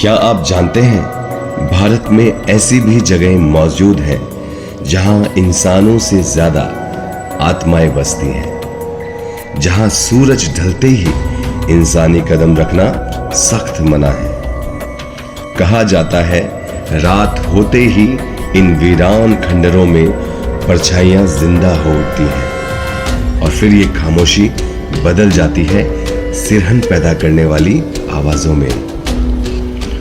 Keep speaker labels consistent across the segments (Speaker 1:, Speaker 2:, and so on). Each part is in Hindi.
Speaker 1: क्या आप जानते हैं भारत में ऐसी भी जगह मौजूद है जहां इंसानों से ज्यादा आत्माएं बसती हैं, जहां सूरज ढलते ही इंसानी कदम रखना सख्त मना है। कहा जाता है रात होते ही इन वीरान खंडरों में परछाइयां जिंदा हो उठती हैं और फिर ये खामोशी बदल जाती है सिरहन पैदा करने वाली आवाजों में।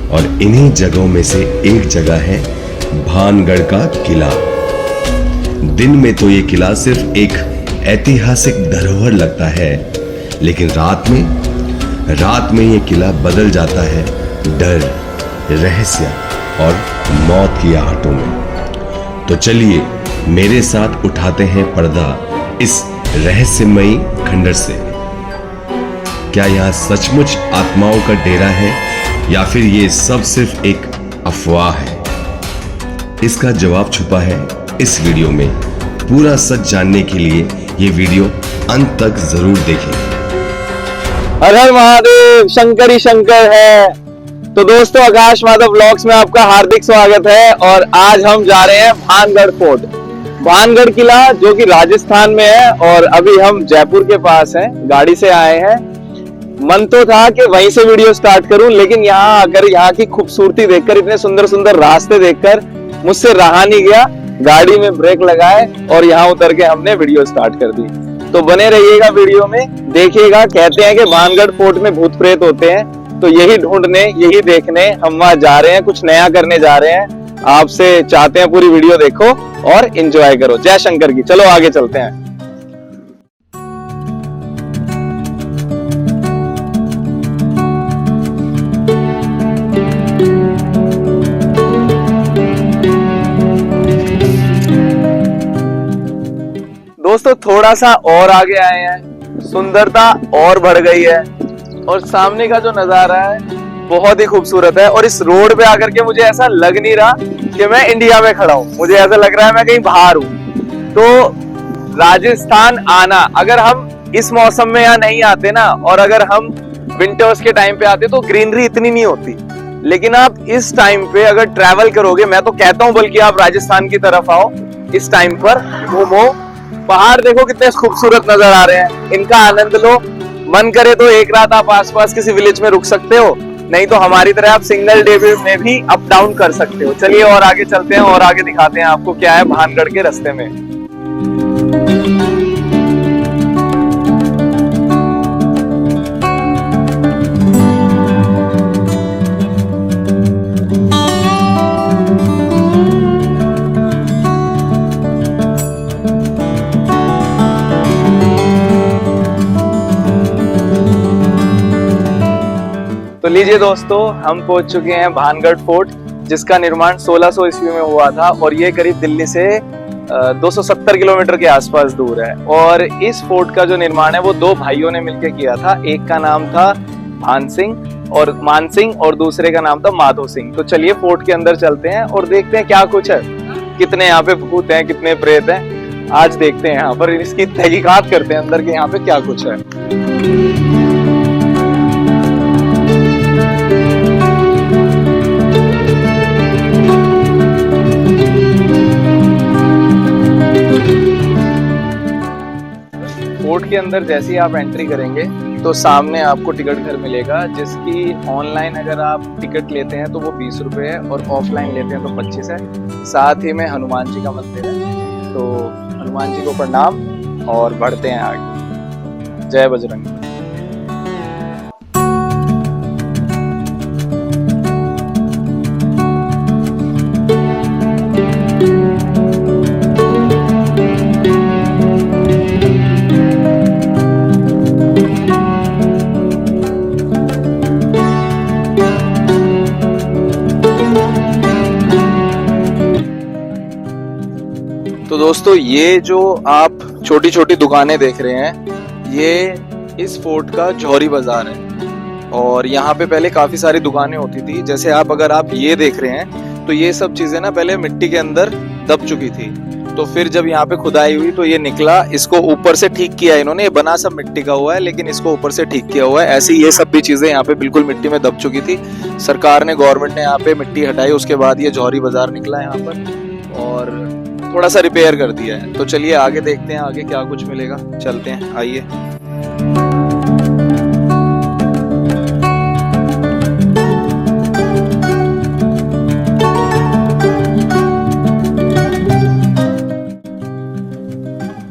Speaker 1: और इन्हीं जगहों में से एक जगह है भानगढ़ का किला। दिन में तो ये किला सिर्फ एक ऐतिहासिक धरोहर लगता है, लेकिन रात में ये किला बदल जाता है डर, रहस्य और मौत की आहटों में। तो चलिए मेरे साथ उठाते हैं पर्दा इस रहस्यमयी खंडर से। क्या यहाँ सचमुच आत्माओं का डेरा है या फिर ये सब सिर्फ एक अफवाह है? इसका जवाब छुपा है इस वीडियो में। पूरा सच जानने के लिए ये वीडियो अंत तक जरूर देखें।
Speaker 2: हर हर महादेव, शंकर ही शंकर है। तो दोस्तों, आकाश माधव व्लॉग्स में आपका हार्दिक स्वागत है। और आज हम जा रहे हैं भानगढ़ फोर्ट, भानगढ़ किला, जो कि राजस्थान में है। और अभी हम जयपुर के पास हैं, गाड़ी से आए हैं। मन तो था कि वहीं से वीडियो स्टार्ट करूं, लेकिन यहाँ आकर यहाँ की खूबसूरती देखकर, इतने सुंदर सुंदर रास्ते देखकर मुझसे रहा नहीं गया। गाड़ी में ब्रेक लगाए और यहाँ उतर के हमने वीडियो स्टार्ट कर दी। तो बने रहिएगा वीडियो में, देखिएगा। कहते हैं कि भानगढ़ फोर्ट में भूत प्रेत होते हैं, तो यही ढूंढने, यही देखने हम वहां जा रहे हैं, कुछ नया करने जा रहे हैं। आपसे चाहते हैं पूरी वीडियो देखो और एंजॉय करो। जय शंकर की। चलो आगे चलते हैं। दोस्तों, थोड़ा सा और आगे आए हैं, सुंदरता और बढ़ गई है और सामने का जो नजारा है बहुत ही खूबसूरत है। और इस रोड पे आकर के मुझे ऐसा लग नहीं रहा कि मैं इंडिया में खड़ा हूँ, मुझे ऐसा लग रहा है मैं कहीं बाहर हूँ। तो राजस्थान आना, अगर हम इस मौसम में यहाँ नहीं आते ना, और अगर हम विंटर्स के टाइम पे आते तो ग्रीनरी इतनी नहीं होती। लेकिन आप इस टाइम पे अगर ट्रैवल करोगे, मैं तो कहता हूँ बल्कि आप राजस्थान की तरफ आओ, इस टाइम पर घूमो, पहाड़ देखो कितने खूबसूरत नजर आ रहे हैं, इनका आनंद लो। मन करे तो एक रात आप आसपास किसी विलेज में रुक सकते हो, नहीं तो हमारी तरह आप सिंगल डे में भी अप डाउन कर सकते हो। चलिए और आगे चलते हैं और आगे दिखाते हैं आपको क्या है भानगढ़ के रास्ते में। तो लीजिए दोस्तों, हम पहुंच चुके हैं भानगढ़ फोर्ट, जिसका निर्माण 1600 ईस्वी में हुआ था और ये करीब दिल्ली से 270 किलोमीटर के आसपास दूर है। और इस फोर्ट का जो निर्माण है वो दो भाइयों ने मिलकर किया था। एक का नाम था मान सिंह और दूसरे का नाम था माधो सिंह। तो चलिए फोर्ट के अंदर चलते हैं और देखते हैं क्या कुछ है, कितने यहाँ पे भूत हैं, कितने प्रेत हैं। आज देखते हैं यहाँ पर, इसकी तहकीकात करते हैं अंदर के यहाँ पे क्या कुछ है। फोर्ट के अंदर जैसे ही आप एंट्री करेंगे तो सामने आपको टिकट घर मिलेगा, जिसकी ऑनलाइन अगर आप टिकट लेते हैं तो वो 20 रुपये है और ऑफलाइन लेते हैं तो 25 है। साथ ही में हनुमान जी का मंदिर है, तो हनुमान जी को प्रणाम और बढ़ते हैं आगे। जय बजरंग। तो दोस्तों, ये जो आप छोटी छोटी दुकानें देख रहे हैं, ये इस फोर्ट का जौहरी बाजार है। और यहाँ पे पहले काफी सारी दुकानें होती थी। जैसे अगर आप ये देख रहे हैं तो ये सब चीजें ना पहले मिट्टी के अंदर दब चुकी थी। तो फिर जब यहाँ पे खुदाई हुई तो ये निकला, इसको ऊपर से ठीक किया इन्होंने। ये बना सब मिट्टी का हुआ है लेकिन इसको ऊपर से ठीक किया हुआ है। ऐसी ये सब भी चीजें यहाँ पे बिल्कुल मिट्टी में दब चुकी थी। सरकार ने, गवर्नमेंट ने यहाँ पे मिट्टी हटाई, उसके बाद ये जौहरी बाजार निकला यहाँ पर और थोड़ा सा रिपेयर कर दिया है। तो चलिए आगे देखते हैं, आगे क्या कुछ मिलेगा, चलते हैं, आइए।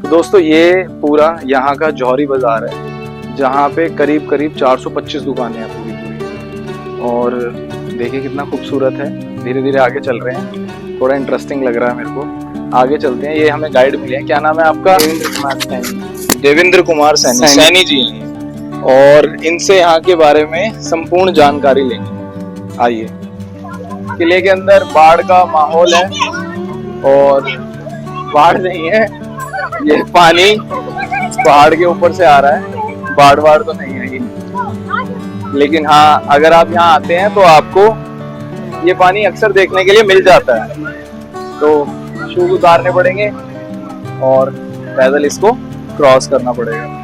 Speaker 2: दोस्तों ये पूरा यहाँ का जौहरी बाजार है, जहाँ पे करीब करीब 425 दुकानें हैं पूरी। और देखिए कितना खूबसूरत है। धीरे धीरे आगे चल रहे हैं, थोड़ा इंटरेस्टिंग लग रहा है मेरे को। आगे चलते हैं। ये हमें गाइड मिले हैं, क्या नाम है आपका? देवेंद्र कुमार सैनी। सैनी जी हैं और इनसे यहाँ के बारे में संपूर्ण जानकारी लेंगे। आइए। किले के अंदर बाढ़ का माहौल है और बाढ़ नहीं है, ये पानी पहाड़ के ऊपर से आ रहा है। बाढ़ तो नहीं है ये, लेकिन हाँ अगर आप यहाँ आते हैं तो आपको ये पानी अक्सर देखने के लिए मिल जाता है। तो शूज उतारने पड़ेंगे और पैदल इसको क्रॉस करना पड़ेगा।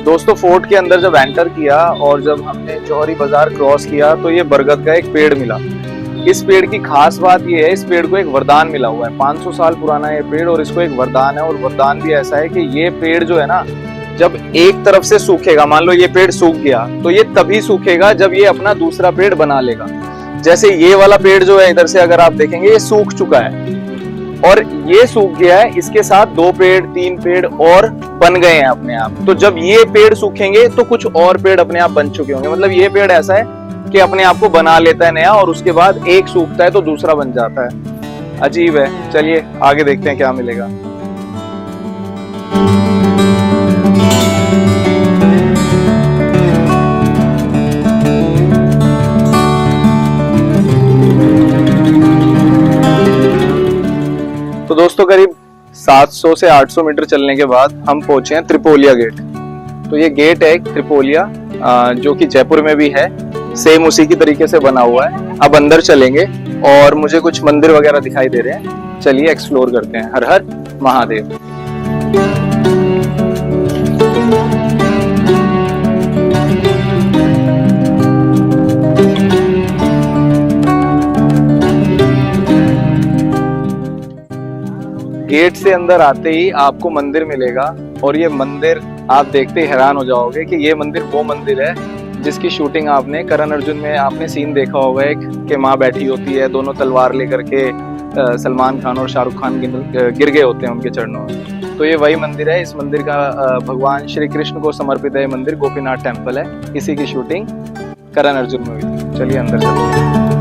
Speaker 2: दोस्तों फोर्ट के अंदर जब एंटर किया और जब हमने जौहरी बाजार क्रॉस किया तो ये बरगद का एक पेड़ मिला। इस पेड़ की खास बात ये है, इस पेड़ को एक वरदान मिला हुआ है। 500 साल पुराना ये पेड़ और इसको एक वरदान है। और वरदान भी ऐसा है कि ये पेड़ जो है ना, जब एक तरफ से सूखेगा, मान लो ये पेड़ सूख गया, तो ये तभी सूखेगा जब ये अपना दूसरा पेड़ बना लेगा। जैसे ये वाला पेड़ जो है इधर से अगर आप देखेंगे ये सूख चुका है और ये सूख गया है, इसके साथ 2 पेड़ 3 पेड़ और बन गए हैं अपने आप। तो जब ये पेड़ सूखेंगे तो कुछ और पेड़ अपने आप बन चुके होंगे। मतलब ये पेड़ ऐसा है कि अपने आप को बना लेता है नया और उसके बाद एक सूखता है तो दूसरा बन जाता है। अजीब है। चलिए आगे देखते हैं क्या मिलेगा। तो दोस्तों करीब 700 से 800 मीटर चलने के बाद हम पहुंचे हैं त्रिपोलिया गेट। तो ये गेट है एक त्रिपोलिया, जो कि जयपुर में भी है, सेम उसी की तरीके से बना हुआ है। अब अंदर चलेंगे और मुझे कुछ मंदिर वगैरह दिखाई दे रहे हैं। चलिए एक्सप्लोर करते हैं। हर हर महादेव। गेट से अंदर आते ही आपको मंदिर मिलेगा और ये मंदिर आप देखते ही हैरान हो जाओगे कि ये मंदिर वो मंदिर है जिसकी शूटिंग आपने करण अर्जुन में आपने सीन देखा होगा, एक कि माँ बैठी होती है, दोनों तलवार लेकर के सलमान खान और शाहरुख खान गिर गए होते हैं उनके चरणों में। तो ये वही मंदिर है। इस मंदिर का भगवान श्री कृष्ण को समर्पित है। मंदिर गोपीनाथ टेम्पल है। इसी की शूटिंग करण अर्जुन में हुई थी। चलिए अंदर चलते हैं।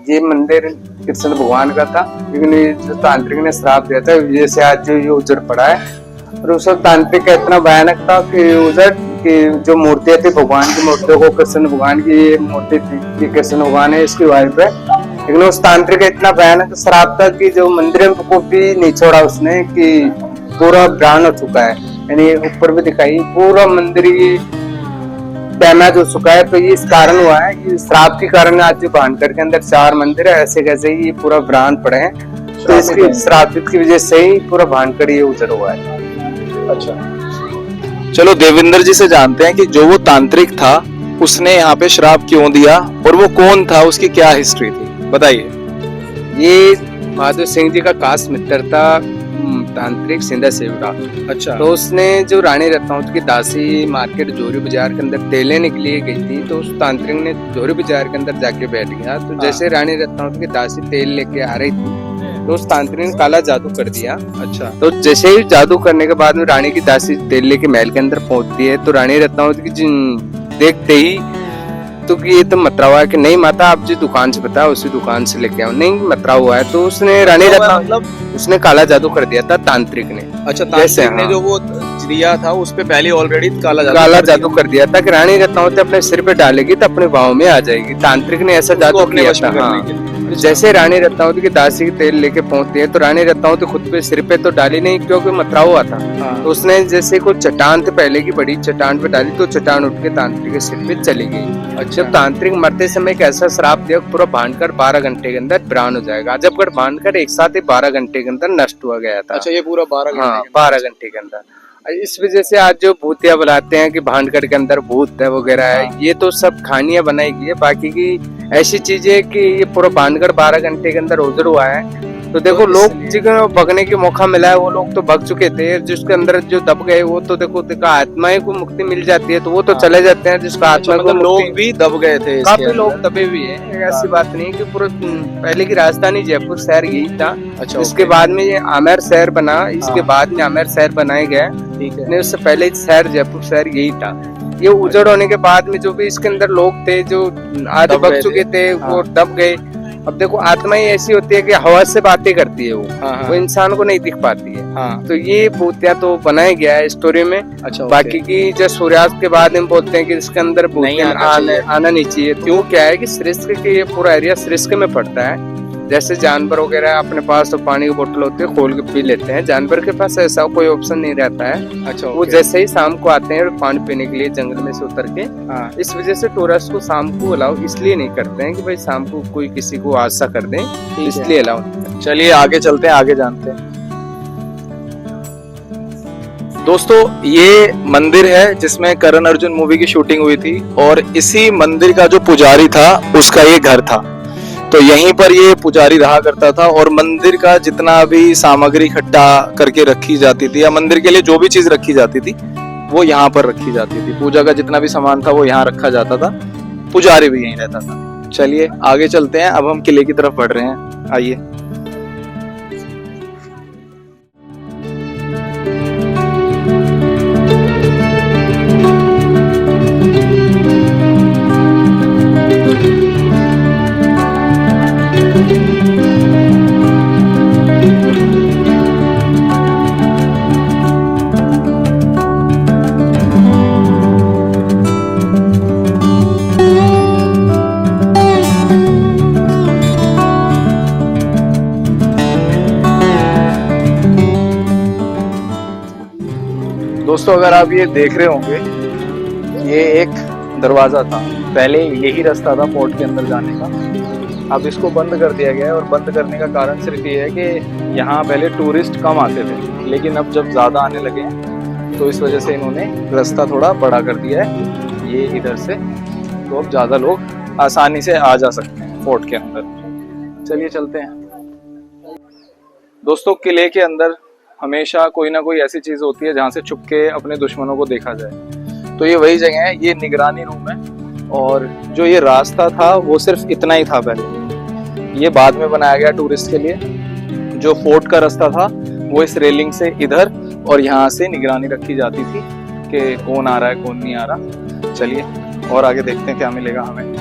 Speaker 3: ये मंदिर कृष्ण भगवान का था, लेकिन जो तांत्रिक ने श्राप दिया था जैसे आज जो ये उजड़ पड़ा है। और उस वक्त तांत्रिक का इतना भयानक था कि उजड़ की जो मूर्तियां थी भगवान की मूर्तियों को, कृष्ण भगवान की ये मूर्ति थी कि कृष्ण भगवान है इसकी वाइफ है, लेकिन उस तांत्रिक का इतना भयानक श्राप था कि जो मंदिर को भी नहीं छोड़ा उसने, कि पूरा ब्राह्न हो चुका है। यानी ऊपर भी दिखाई पूरा मंदिर ही डैमेज हो चुका है। तो ये इस कारण हुआ है कि श्राप के कारण आज जो भानगढ़ के अंदर 4 मंदिर है, ऐसे कैसे ही पूरा ब्राह्न पड़े हैं। तो इसकी श्रापित की वजह से ही पूरा भानगढ़ ये उजड़ हुआ है।
Speaker 2: अच्छा, चलो देवेंद्र जी से जानते हैं कि जो वो तांत्रिक था उसने यहाँ पे श्राप क्यों दिया और वो कौन था, उसकी क्या हिस्ट्री थी, बताइए।
Speaker 3: ये बहादुर सिंह जी का खास मित्र था तांत्रिक सिंधा सेवरा।
Speaker 2: अच्छा।
Speaker 3: तो उसने जो रानी रत्नावत की दासी मार्केट जोहरी बाजार के अंदर तेल लेने के लिए गई थी, तो उस तांत्रिक ने जोहरी बाजार के अंदर जाके बैठ गया। तो जैसे रानी रत्नावत की दासी तेल लेके आ रही थी तो उस तांत्रिक ने काला जादू कर दिया।
Speaker 2: अच्छा।
Speaker 3: तो जैसे ही जादू करने के बाद में रानी की दासी तेल लेके महल के अंदर पहुंचती है, तो रानी रत्नावत की देखते ही तो कि ये तो मतरा हुआ है कि नहीं माता आप जी दुकान से बताओ उसी दुकान से लेके आओ, नहीं मतरा हुआ है। तो उसने रानी रत्नावती
Speaker 2: मतलब
Speaker 3: उसने काला जादू कर दिया था तांत्रिक ने।
Speaker 2: अच्छा,
Speaker 3: जैसे,
Speaker 2: तांत्रिक ने
Speaker 3: हाँ।
Speaker 2: जो वो दिया था उस पे पहले ऑलरेडी
Speaker 3: काला जादू कर दिया था कि रानी रत्नावती अपने सिर पे डालेगी तो अपने भाव में आ जाएगी। तांत्रिक ने ऐसा जादू
Speaker 2: अपने
Speaker 3: किया
Speaker 2: वश
Speaker 3: था।
Speaker 2: में करने
Speaker 3: हाँ।
Speaker 2: के लिए।
Speaker 3: जैसे रानी रत्नावती की दासी की तेल लेके पहुंचती है तो रानी रत्नावती खुद पे सिर पे तो डाली नहीं क्योंकि मतरा हुआ था।
Speaker 2: हाँ।
Speaker 3: तो उसने जैसे कोई चट्टान थे पहले की बड़ी चट्टान पे डाली तो चट्टान उठ के तांत्रिक के सिर पे चली गई।
Speaker 2: अच्छा।
Speaker 3: जब तांत्रिक मरते समय एक ऐसा श्राप दिया पूरा भांडकर 12 घंटे के अंदर प्राण हो जाएगा। आजमगढ़ भांडकर एक साथ ही 12 घंटे के अंदर नष्ट हुआ गया था।
Speaker 2: अच्छा, ये पूरा 12
Speaker 3: हाँ,
Speaker 2: घंटे
Speaker 3: 12 घंटे के अंदर। इस वजह से आज जो भूतिया बुलाते हैं कि भांडगढ़ के अंदर भूत है वगैरह है,
Speaker 2: हाँ।
Speaker 3: ये तो सब कहानियां बनाई गई है। बाकी की ऐसी चीजें कि ये पूरा भांडगढ़ 12 घंटे के अंदर उजड़ हुआ है। तो देखो
Speaker 2: तो
Speaker 3: लोग
Speaker 2: इसलिए-
Speaker 3: जिनको भगने के मौका मिला है वो लोग तो भग चुके थे, जिसके अंदर जो दब गए वो तो देखो आत्माएं को मुक्ति मिल जाती है तो वो तो
Speaker 2: हाँ।
Speaker 3: चले जाते हैं। जिसका
Speaker 2: अच्छा,
Speaker 3: आत्मा को
Speaker 2: मतलब लोग
Speaker 3: मुक्ति
Speaker 2: भी दब गए थे इसके
Speaker 3: काफी
Speaker 2: अंदर।
Speaker 3: लोग दबे हुए हैं। ऐसी
Speaker 2: हाँ।
Speaker 3: बात नहीं कि पूरा पहले की राजधानी जयपुर शहर यही था।
Speaker 2: अच्छा,
Speaker 3: इसके
Speaker 2: ओके।
Speaker 3: बाद में ये आमेर शहर बना, इसके
Speaker 2: हाँ।
Speaker 3: बाद में आमेर शहर बनाए गए।
Speaker 2: ठीक है।
Speaker 3: नहीं, उससे पहले शहर जयपुर शहर यही था। ये उजड़ होने के बाद में जो भी इसके अंदर लोग थे जो आधे
Speaker 2: दब गए
Speaker 3: बग चुके थे वो
Speaker 2: हाँ।
Speaker 3: दब गए। अब देखो आत्माएं ऐसी होती है कि हवा से बातें करती है
Speaker 2: हाँ, हाँ।
Speaker 3: वो इंसान को नहीं दिख पाती है।
Speaker 2: हाँ।
Speaker 3: तो ये भूतिया तो बनाया गया है स्टोरी में।
Speaker 2: अच्छा, ओके।
Speaker 3: बाकी की जब सूर्यास्त के बाद हम बोलते हैं कि इसके अंदर भूतिया
Speaker 2: नहीं आना चाहिए।
Speaker 3: आना नहीं चाहिए। क्यों क्या है कि सृष्क के ये पूरा एरिया सृष्क में पड़ता है। जैसे जानवर वगैरह अपने पास तो पानी की बोतल होती है खोल के पी लेते हैं, जानवर के पास ऐसा कोई ऑप्शन नहीं रहता है।
Speaker 2: अच्छा,
Speaker 3: वो
Speaker 2: ओके।
Speaker 3: जैसे ही शाम को आते हैं पानी पीने के लिए जंगल में से उतर के,
Speaker 2: हाँ।
Speaker 3: इस वजह से टूरिस्ट को शाम को अलाउ इसलिए नहीं करते हैं कि भाई शाम को कोई किसी को आशा कर दें,
Speaker 2: है।
Speaker 3: इसलिए अलाउ।
Speaker 2: चलिए आगे चलते हैं, आगे जानते हैं। दोस्तों, ये मंदिर है जिसमें करण अर्जुन मूवी की शूटिंग हुई थी और इसी मंदिर का जो पुजारी था उसका ये घर था। तो यहीं पर ये पुजारी रहा करता था और मंदिर का जितना भी सामग्री इकट्ठा करके रखी जाती थी या मंदिर के लिए जो भी चीज रखी जाती थी वो यहाँ पर रखी जाती थी। पूजा का जितना भी सामान था वो यहाँ रखा जाता था, पुजारी भी यहीं रहता था। चलिए आगे चलते हैं, अब हम किले की तरफ बढ़ रहे हैं, आइए। दोस्तों, अगर आप ये देख रहे होंगे, ये एक दरवाजा था, पहले यही रास्ता था फोर्ट के अंदर जाने का। अब इसको बंद कर दिया गया है और बंद करने का कारण सिर्फ ये है कि यहाँ पहले टूरिस्ट कम आते थे, लेकिन अब जब ज़्यादा आने लगे हैं तो इस वजह से इन्होंने रास्ता थोड़ा बड़ा कर दिया है, ये इधर से। तो अब ज़्यादा लोग आसानी से आ जा सकते हैं फोर्ट के अंदर। चलिए चलते हैं। दोस्तों, किले के अंदर हमेशा कोई ना कोई ऐसी चीज होती है जहाँ से छुप के अपने दुश्मनों को देखा जाए। तो ये वही जगह है, ये निगरानी रूम है। और जो ये रास्ता था वो सिर्फ इतना ही था पहले, ये बाद में बनाया गया टूरिस्ट के लिए। जो फोर्ट का रास्ता था वो इस रेलिंग से इधर और यहाँ से निगरानी रखी जाती थी कि कौन आ रहा है कौन नहीं आ रहा। चलिए और आगे देखते हैं क्या मिलेगा हमें।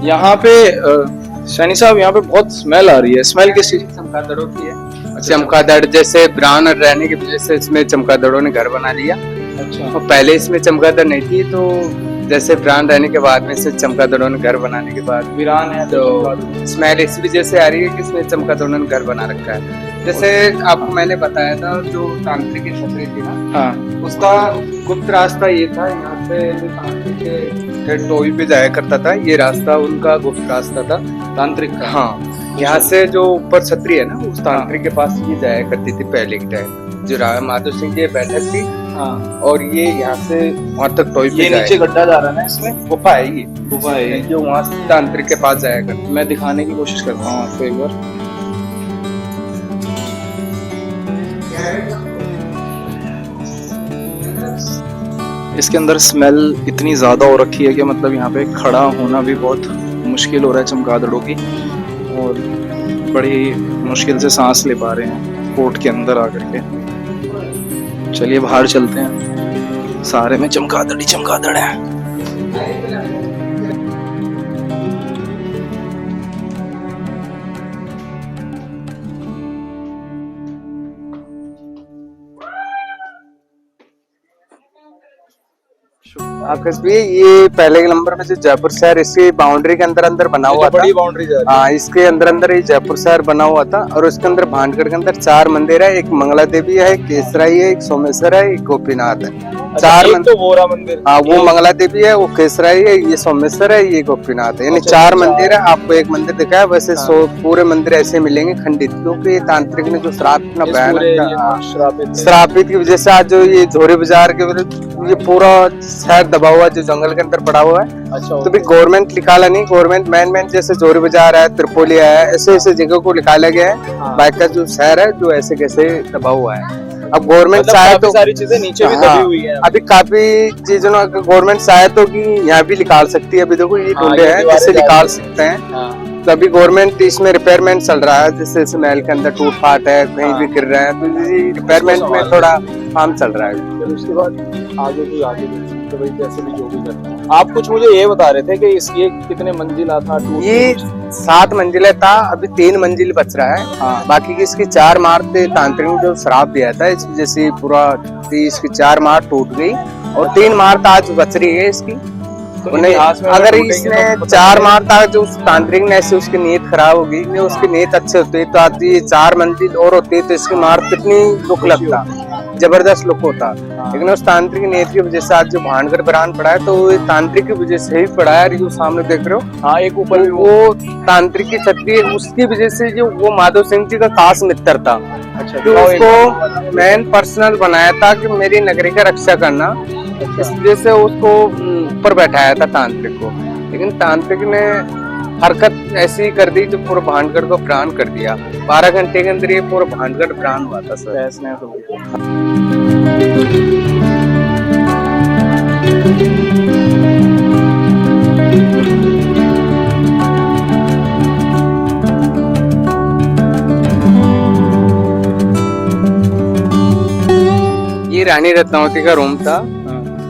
Speaker 2: यहाँ पे शनि साहब, यहाँ पे बहुत स्मेल आ रही है। स्मेल किस चीज?
Speaker 3: चमगादड़ों की है। चमगादड़ जैसे ब्राउन रहने की वजह से इसमें चमगादड़ों ने घर बना लिया।
Speaker 2: अच्छा।
Speaker 3: और पहले इसमें चमगादड़ नहीं थी तो जैसे वीरान रहने के बाद में इसे चमगादड़ों ने घर बनाने के बाद
Speaker 4: वीरान है
Speaker 3: तो स्मेल इस वजह से आ रही है कि इसमें चमगादड़ों ने घर बना रखा है। जैसे आपको मैंने बताया था जो तांत्रिक की छतरी थी ना,
Speaker 4: हाँ
Speaker 3: उसका गुप्त रास्ता ये था, यहाँ से जो तांत्रिक के टोई पे जाया करता था, ये रास्ता उनका गुप्त रास्ता था
Speaker 4: तांत्रिक का।
Speaker 3: हाँ, यहाँ से जो ऊपर छतरी है ना, उस तांत्रिक के पास ये जाया करती थी पहले के टाइम, जो राजा माधव सिंह की बैठक थी।
Speaker 4: हाँ
Speaker 3: और ये यहाँ से वहाँ तक टोई पे
Speaker 4: ये नीचे गड्ढा जा रहा है ना, इसमें
Speaker 3: गुफा है ये,
Speaker 4: गुफा है ये।
Speaker 3: जो वहाँ से तांत्रिक के पास जाया करती।
Speaker 4: मैं दिखाने की कोशिश करता हूँ आपको एक बार। इसके अंदर स्मेल इतनी ज़्यादा हो रखी है कि मतलब यहाँ पे खड़ा होना भी बहुत मुश्किल हो रहा है चमगादड़ों की, और बड़ी मुश्किल से सांस ले पा रहे हैं कोर्ट के अंदर आकर के। चलिए बाहर चलते हैं, सारे में चमगादड़ ही चमगादड़ है।
Speaker 3: आपके ये पहले के नंबर में जो जयपुर शहर इसकी बाउंड्री के अंदर अंदर बना हुआ था।
Speaker 4: बड़ी बाउंड्री जा रही है।
Speaker 3: हाँ, इसके अंदर अंदर ही जयपुर शहर बना हुआ था, और उसके अंदर भांडगढ़ के अंदर 4 मंदिर है। एक मंगला देवी है, एक केसराई है, एक सोमेश्वर है, एक गोपीनाथ है। चार
Speaker 4: एक
Speaker 3: मंदिर।
Speaker 4: तो वोरा मंदिर।
Speaker 3: हाँ, वो मंगला देवी है, वो केसराई है, ये सोमेश्वर है, ये गोपीनाथ है। यानी
Speaker 4: अच्छा,
Speaker 3: 4
Speaker 4: अच्छा।
Speaker 3: मंदिर है। आपको एक मंदिर दिखा है, वैसे
Speaker 4: हाँ।
Speaker 3: पूरे मंदिर ऐसे मिलेंगे खंडित, क्योंकि ये तांत्रिक ने जो श्राप अपना
Speaker 4: इस
Speaker 3: बयान
Speaker 4: पूरे ये
Speaker 3: हाँ,
Speaker 4: श्रापित है।
Speaker 3: श्रापित की वजह से आज जो ये झोरे बाजार के ये पूरा शहर दबा हुआ है, जो जंगल के अंदर पड़ा हुआ है।
Speaker 4: अच्छा
Speaker 3: तो भी गवर्नमेंट निकाला नहीं, गवर्नमेंट मैन जैसे जोरी बाजार है, त्रिपोलिया है, ऐसे ऐसे जगह को निकाला गया है।
Speaker 4: हाँ।
Speaker 3: बाकी का जो शहर है जो ऐसे कैसे दबा हुआ है। अब गवर्नमेंट
Speaker 4: मतलब
Speaker 3: चाहे
Speaker 4: काफी
Speaker 3: तो
Speaker 4: सारी चीजें नीचे भी
Speaker 3: हाँ,
Speaker 4: दबी हुई है।
Speaker 3: अभी काफी चीजों ना गवर्नमेंट चाहे तो कि यहाँ भी निकाल सकती है। अभी देखो ये
Speaker 4: हाँ,
Speaker 3: टुंडे
Speaker 4: ये
Speaker 3: हैं
Speaker 4: दीवारें
Speaker 3: जिससे
Speaker 4: जा
Speaker 3: निकाल
Speaker 4: रही
Speaker 3: सकते हैं।
Speaker 4: हाँ।
Speaker 3: तो अभी गवर्नमेंट इसमें रिपेयरमेंट चल रहा है, जैसे इस महल के अंदर टूट फाट है, कहीं भी गिर रहा है, तो रिपेयरमेंट में थोड़ा काम चल रहा है।
Speaker 4: फिर उसके बाद आगे भी तो भाई जैसे भी जो भी करना है। आप कुछ मुझे ये बता रहे थे कि इसकी कितने मंजिला था टूट?
Speaker 3: ये 7 मंजिला था, अभी 3 मंजिल बच रहा है।
Speaker 4: हाँ।
Speaker 3: बाकी की इसकी 4 मार थे, तांत्रिक ने जो श्राप दिया था इस वजह से पूरा इसकी 4 मार टूट गई, और 3 मार आज बच रही है इसकी।
Speaker 4: तो
Speaker 3: उन्हें
Speaker 4: इतिहास में
Speaker 3: अगर
Speaker 4: टूटेंगे
Speaker 3: इसने
Speaker 4: तो पता
Speaker 3: 4
Speaker 4: नहीं।
Speaker 3: मार था, जो उस तांत्रिक ने ऐसे उसकी नीयत खराब होगी, नहीं उसकी नीयत अच्छी होती तो आज ये 4 मंजिल और होती तो इसकी मार कितनी दुख लगता, जबरदस्त लुक होता। लेकिन उस तांत्रिक नीयत की वजह से आज जो भांडगढ़ बरान पड़ा है, तो वो तांत्रिक की वजह से ही पड़ा है। जो सामने देख रहे हो,
Speaker 4: हाँ एक ऊपर भी
Speaker 3: वो तांत्रिक की छतरी है, उसकी वजह से जो वो माधव सिंह जी का खास मित्र था,
Speaker 4: अच्छा
Speaker 3: जो उसको मेन पर्सनल बनाया था कि मेरी नगरी का रक्षा करना, इस वजह से उसको ऊपर बैठाया था तांत्रिक को। लेकिन तांत्रिक ने हरकत ऐसी कर दी जो पूरा भांडगढ़ को प्राण कर दिया। 12 घंटे के अंदर ये पूरा भांडगढ़ प्राण हुआ था सर।
Speaker 4: ऐसने तो
Speaker 3: ये रानी रत्नावती का रूम था,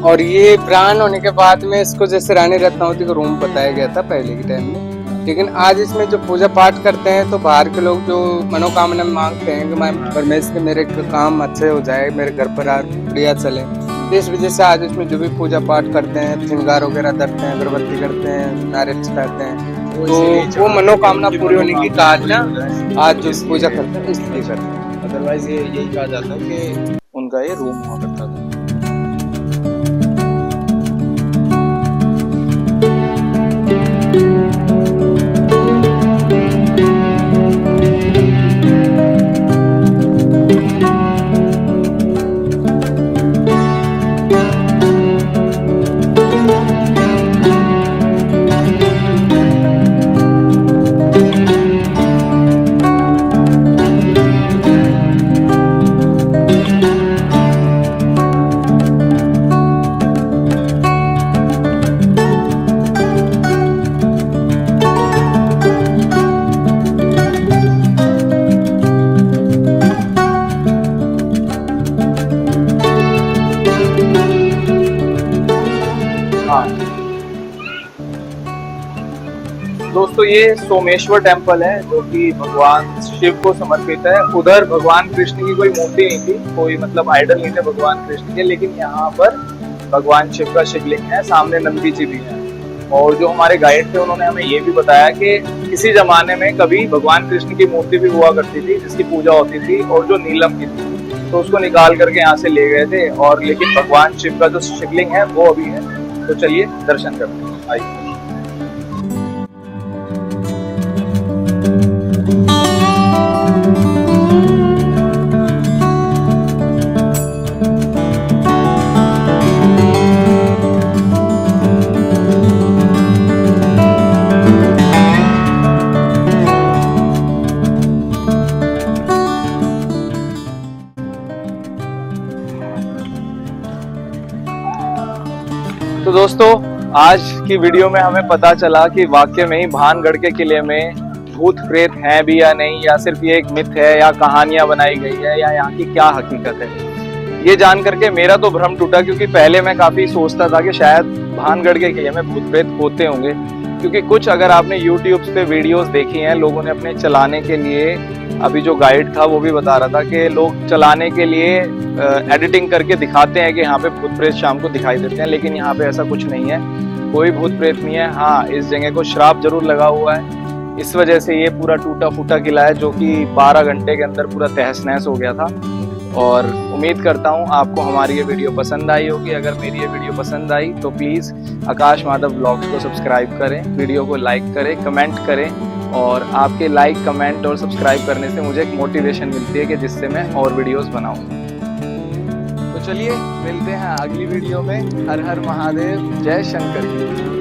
Speaker 3: और ये प्राण होने के बाद में इसको जैसे रानी रत्नावती का रूम बताया गया था पहले के टाइम में। लेकिन आज इसमें जो पूजा पाठ करते हैं, तो बाहर के लोग जो मनोकामना मांगते हैं कि मैं परमेश्वर के मेरे काम अच्छे हो जाए, मेरे घर पर बढ़िया चले, तो इस वजह से आज इसमें जो भी पूजा पाठ करते हैं, श्रृंगार वगैरह करते हैं, अगरबत्ती करते हैं, नारियल चढ़ाते हैं, तो वो मनोकामना पूरी होने की आज ना आज जो पूजा करते हैं इसलिए करते हैं।
Speaker 4: अदरवाइज ये यही कहा जाता है कि उनका ये रूम हुआ करता था। दोस्तों ये सोमेश्वर टेम्पल है जो कि भगवान शिव को समर्पित है। उधर भगवान कृष्ण की कोई मूर्ति नहीं थी, कोई मतलब आइडल नहीं थे भगवान कृष्ण के, लेकिन यहाँ पर
Speaker 2: भगवान शिव का शिवलिंग है, सामने नंदी जी भी है। और जो हमारे गाइड थे उन्होंने हमें ये भी बताया कि किसी जमाने में कभी भगवान कृष्ण की मूर्ति भी हुआ करती थी जिसकी पूजा होती थी और जो नीलम की थी, तो उसको निकाल करके यहाँ से ले गए थे। और लेकिन भगवान शिव का जो शिवलिंग है वो अभी है। तो चलिए दर्शन करते हैं, आइए। तो दोस्तों, आज की वीडियो में हमें पता चला कि वाकई में ही भानगढ़ के किले में भूत प्रेत हैं भी या नहीं, या सिर्फ ये एक मिथ है या कहानियां बनाई गई है, या यहाँ की क्या हकीकत है। ये जान करके मेरा तो भ्रम टूटा, क्योंकि पहले मैं काफी सोचता था कि शायद भानगढ़ के किले में भूत प्रेत होते होंगे, क्योंकि कुछ अगर आपने YouTube पे वीडियोस देखी हैं, लोगों ने अपने चलाने के लिए, अभी जो गाइड था वो भी बता रहा था कि लोग चलाने के लिए एडिटिंग करके दिखाते हैं कि यहाँ पे भूत प्रेत शाम को दिखाई देते हैं, लेकिन यहाँ पे ऐसा कुछ नहीं है, कोई भूत प्रेत नहीं है। हाँ, इस जगह को श्राप जरूर लगा हुआ है, इस वजह से ये पूरा टूटा फूटा किला है जो कि 12 घंटे के अंदर पूरा तहस नहस हो गया था। और उम्मीद करता हूँ आपको हमारी ये वीडियो पसंद आई होगी। अगर मेरी ये वीडियो पसंद आई तो प्लीज़ आकाश माधव ब्लॉग्स को सब्सक्राइब करें, वीडियो को लाइक करें, कमेंट करें, और आपके लाइक, कमेंट और सब्सक्राइब करने से मुझे एक मोटिवेशन मिलती है कि जिससे मैं और वीडियोस बनाऊं। तो चलिए मिलते हैं अगली वीडियो में। हर हर महादेव, जय शंकर।